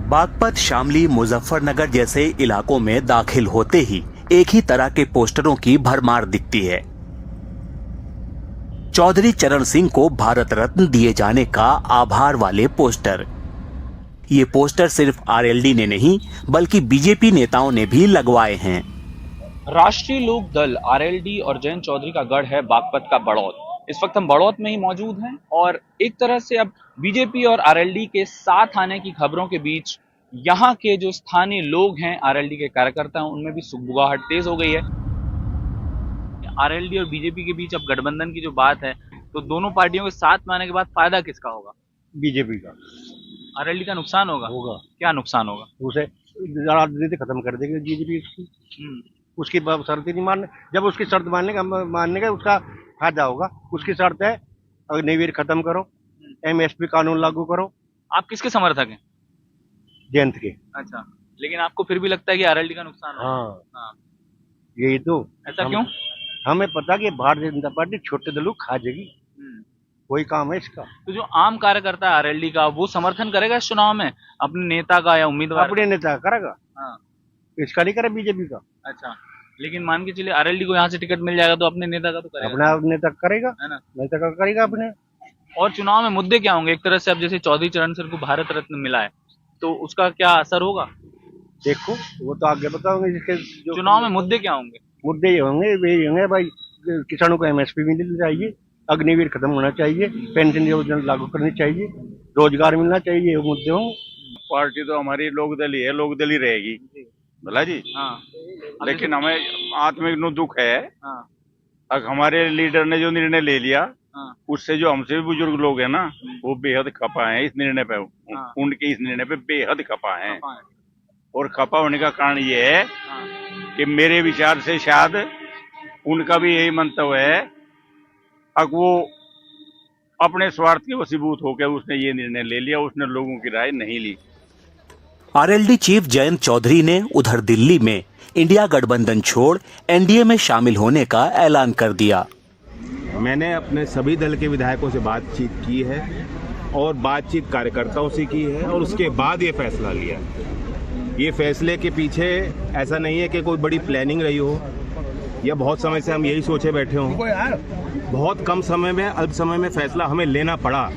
बागपत, शामली, मुजफ्फरनगर जैसे इलाकों में दाखिल होते ही एक ही तरह के पोस्टरों की भरमार दिखती है। चौधरी चरण सिंह को भारत रत्न दिए जाने का आभार वाले पोस्टर। ये पोस्टर सिर्फ आरएलडी ने नहीं बल्कि बीजेपी नेताओं ने भी लगवाए हैं। राष्ट्रीय लोक दल आरएलडी और जयंत चौधरी का गढ़ है बागपत का बड़ौत। इस वक्त हम बड़ौत में ही मौजूद हैं और एक तरह से अब बीजेपी और आरएलडी के साथ आने की खबरों के बीच यहाँ के जो स्थानीय लोग हैं, आरएलडी के कार्यकर्ता हैं, उनमें भी सुगबुगाहट तेज हो गई है। आरएलडी और बीजेपी के बीच अब गठबंधन की जो बात है, तो दोनों पार्टियों के साथ में आने के बाद फायदा किसका होगा? बीजेपी का। आरएलडी का नुकसान होगा? क्या नुकसान होगा? उसे राजनीति खत्म कर देगी बीजेपी उसकी शर्त नहीं मानने, जब उसकी शर्त मानने का उसका फायदा होगा। उसकी शर्त है अग्निवीर खत्म करो, एमएसपी कानून लागू करो। आप किसके समर्थक हैं? जयंत के। अच्छा, लेकिन आपको फिर भी लगता है कि आरएलडी का नुकसान होगा? हाँ। यही तो। ऐसा क्यों? हमें पता कि भारतीय जनता पार्टी छोटे दलों खा जाएगी, वही काम है इसका। तो जो आम कार्यकर्ता है आरएलडी का, वो समर्थन करेगा इस चुनाव में अपने नेता का या उम्मीदवार? अपने नेता करेगा। हाँ। इसका नहीं करे बीजेपी का। अच्छा, लेकिन मान के चलिए आरएलडी को यहाँ से टिकट मिल जाएगा तो अपने नेता का तो करेगा। अपना नेता करेगा, है ना? नेता का करेगा अपने। और चुनाव में मुद्दे क्या होंगे? एक तरह से अब जैसे चौधरी चरण सिंह को भारत रत्न मिला है, तो उसका क्या असर होगा? देखो वो तो आगे बताओगे। इसके चुनाव में मुद्दे क्या होंगे? मुद्दे ये होंगे भाई, किसानों को एमएसपी मिलनी चाहिए, अग्निवीर खत्म होना चाहिए, पेंशन योजना लागू करनी चाहिए, रोजगार मिलना चाहिए, ये मुद्दे होंगे। पार्टी तो हमारी लोकदल ही है, लोकदल ही रहेगी भला जी। हाँ। लेकिन हमें आत्मिक दुख है। हाँ। अब हमारे लीडर ने जो निर्णय ले लिया, हाँ। उससे जो हमसे भी बुजुर्ग लोग हैं ना, वो बेहद खपा हैं इस निर्णय पे। हाँ। उनके इस निर्णय पे बेहद खपा हैं। और खपा होने का कारण ये है कि मेरे विचार से शायद उनका भी यही मंतव्य है, अब वो अपने स्वार्थ के वशीभूत होकर उसने ये निर्णय ले लिया, उसने लोगों की राय नहीं ली। आरएलडी चीफ जयंत चौधरी ने उधर दिल्ली में इंडिया गठबंधन छोड़ एनडीए में शामिल होने का ऐलान कर दिया। मैंने अपने सभी दल के विधायकों से बातचीत की है और बातचीत कार्यकर्ताओं से की है और उसके बाद ये फैसला लिया। ये फैसले के पीछे ऐसा नहीं है कि कोई बड़ी प्लानिंग रही हो या बहुत समय से हम यही सोचे बैठे हों। बहुत कम समय में, अल्प समय में फैसला हमें लेना पड़ा।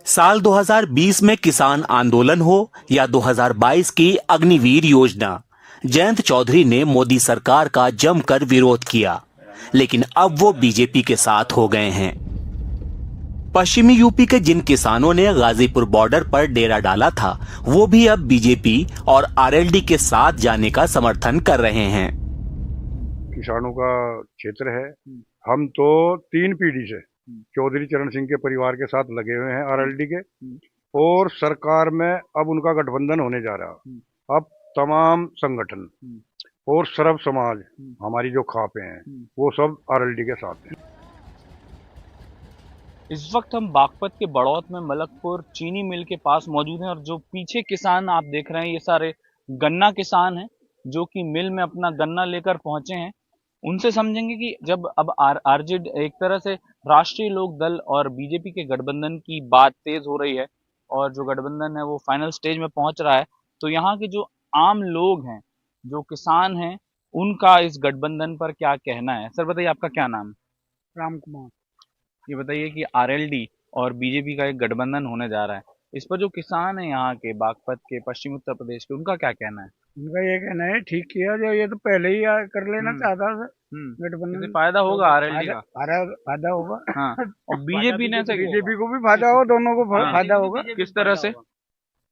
साल 2020 में किसान आंदोलन हो या 2022 की अग्निवीर योजना, जयंत चौधरी ने मोदी सरकार का जमकर विरोध किया, लेकिन अब वो बीजेपी के साथ हो गए हैं। पश्चिमी यूपी के जिन किसानों ने गाजीपुर बॉर्डर पर डेरा डाला था, वो भी अब बीजेपी और आरएलडी के साथ जाने का समर्थन कर रहे हैं। किसानों का क्षेत्र है। हम तो 3 पीढ़ी से चौधरी चरण सिंह के परिवार के साथ लगे हुए हैं आरएलडी के, और सरकार में अब उनका गठबंधन होने जा रहा। अब तमाम संगठन और सर्व समाज, हमारी जो खापे हैं, वो सब आरएलडी के साथ हैं। इस वक्त हम बागपत के बड़ौत में मलकपुर चीनी मिल के पास मौजूद हैं और जो पीछे किसान आप देख रहे हैं, ये सारे गन्ना किसान हैं जो कि मिल में अपना गन्ना लेकर पहुंचे हैं। उनसे समझेंगे कि जब अब आरजेडी, एक तरह से राष्ट्रीय लोक दल और बीजेपी के गठबंधन की बात तेज हो रही है और जो गठबंधन है वो फाइनल स्टेज में पहुंच रहा है, तो यहाँ के जो आम लोग हैं, जो किसान हैं, उनका इस गठबंधन पर क्या कहना है? सर बताइए, आपका क्या नाम है? राम कुमार। ये बताइए कि आरएलडी और बीजेपी का एक गठबंधन होने जा रहा है, इस पर जो किसान है यहाँ के बागपत के, पश्चिमी उत्तर प्रदेश के, उनका क्या कहना है? उनका ये कहना है ठीक किया जो ये तो पहले ही कर लेना चाहता था गठबंधन। फायदा होगा आरएलडी का? फायदा होगा। हाँ। और बीजेपी ने, बीजेपी को भी फायदा हो, दोनों को फायदा होगा। किस तरह से?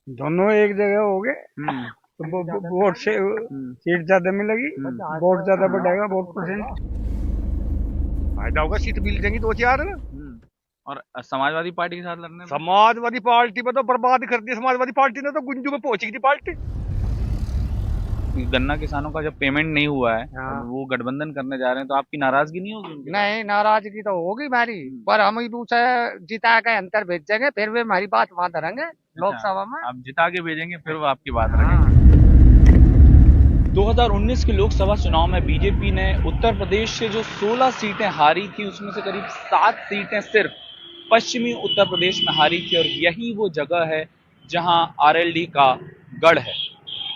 दोनों एक जगह हो गए तो वोट से सीट ज्यादा मिलेगी, वोट ज्यादा बढ़ेगा, वोट परसेंट फायदा होगा, सीट मिल जाएंगी 2-4। और समाजवादी पार्टी के साथ लड़ने में? समाजवादी पार्टी में तो बर्बाद कर दी समाजवादी पार्टी ने, तो गुंजू में पहुंची थी पार्टी। गन्ना किसानों का जब पेमेंट नहीं हुआ है, वो गठबंधन करने जा रहे हैं, तो आपकी नाराजगी नहीं होगी? नहीं, नाराजगी तो होगी हमारी, पर हम दूसरे जिता के अंतर भेजेंगे, फिर वे हमारी बात वहां धरेंगे लोकसभा में। आप जिता के भेजेंगे, फिर वो आपकी बात रखेंगे। 2019 के लोकसभा चुनाव में बीजेपी ने उत्तर प्रदेश से जो 16 सीटें हारी थी, उसमें से करीब 7 सीटें सिर्फ पश्चिमी उत्तर प्रदेश में हारी थी, और यही वो जगह है जहां आरएलडी का गढ़ है।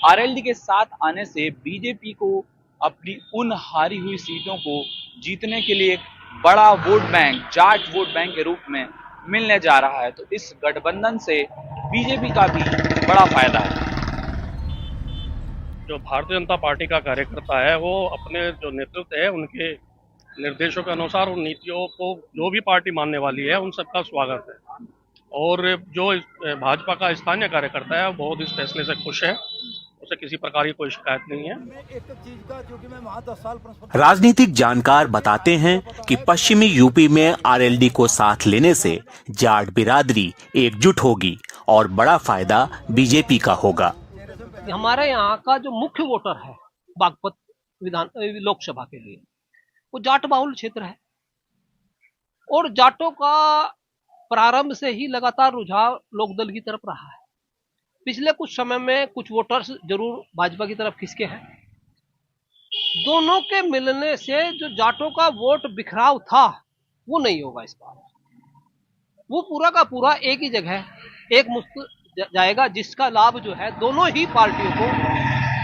आरएलडी के साथ आने से बीजेपी को अपनी उन हारी हुई सीटों को जीतने के लिए एक बड़ा vote bank, Jat vote bank के रूप में मिलने जा रहा है। तो इस गठबंधन से बीजेपी का भी बड़ा फायदा है। जो भारतीय जनता पार्टी का कार्यकर्ता है वो अपने जो नेतृत्व है उनके निर्देशों के अनुसार उन नीतियों को जो भी पार्टी मानने वाली है उन सबका स्वागत है। और जो भाजपा का स्थानीय कार्यकर्ता है वो बहुत इस फैसले से खुश है, उसे किसी प्रकार की कोई शिकायत नहीं है। राजनीतिक जानकार बताते हैं कि पश्चिमी यूपी में आरएलडी को साथ लेने से जाट बिरादरी एकजुट होगी और बड़ा फायदा बीजेपी का होगा। हमारे यहाँ का जो मुख्य वोटर है बागपत लोकसभा के लिए वो जाट बाहुल क्षेत्र है और जाटों का प्रारंभ से ही लगातार रुझाव लोकदल की तरफ रहा है। पिछले कुछ समय में कुछ वोटर्स जरूर भाजपा की तरफ खिसके हैं। दोनों के मिलने से जो जाटों का वोट बिखराव था वो नहीं होगा इस बार। वो पूरा का पूरा एक ही जगह एक मुश्त जाएगा, जिसका लाभ जो है दोनों ही पार्टियों को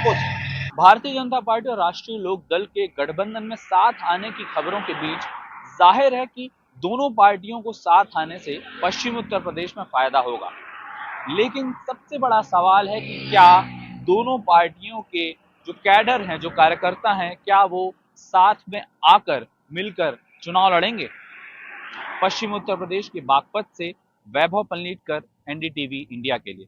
पहुंचे। भारतीय जनता पार्टी और राष्ट्रीय लोक दल के गठबंधन में साथ आने की खबरों के बीच जाहिर है कि दोनों पार्टियों को साथ आने से पश्चिमी उत्तर प्रदेश में फायदा होगा। लेकिन सबसे बड़ा सवाल है कि क्या दोनों पार्टियों के जो कैडर हैं, जो कार्यकर्ता हैं, क्या वो साथ में आकर मिलकर चुनाव लड़ेंगे? पश्चिमी उत्तर प्रदेश के बागपत से वैभव पलनीटकर, एनडीटीवी इंडिया के लिए।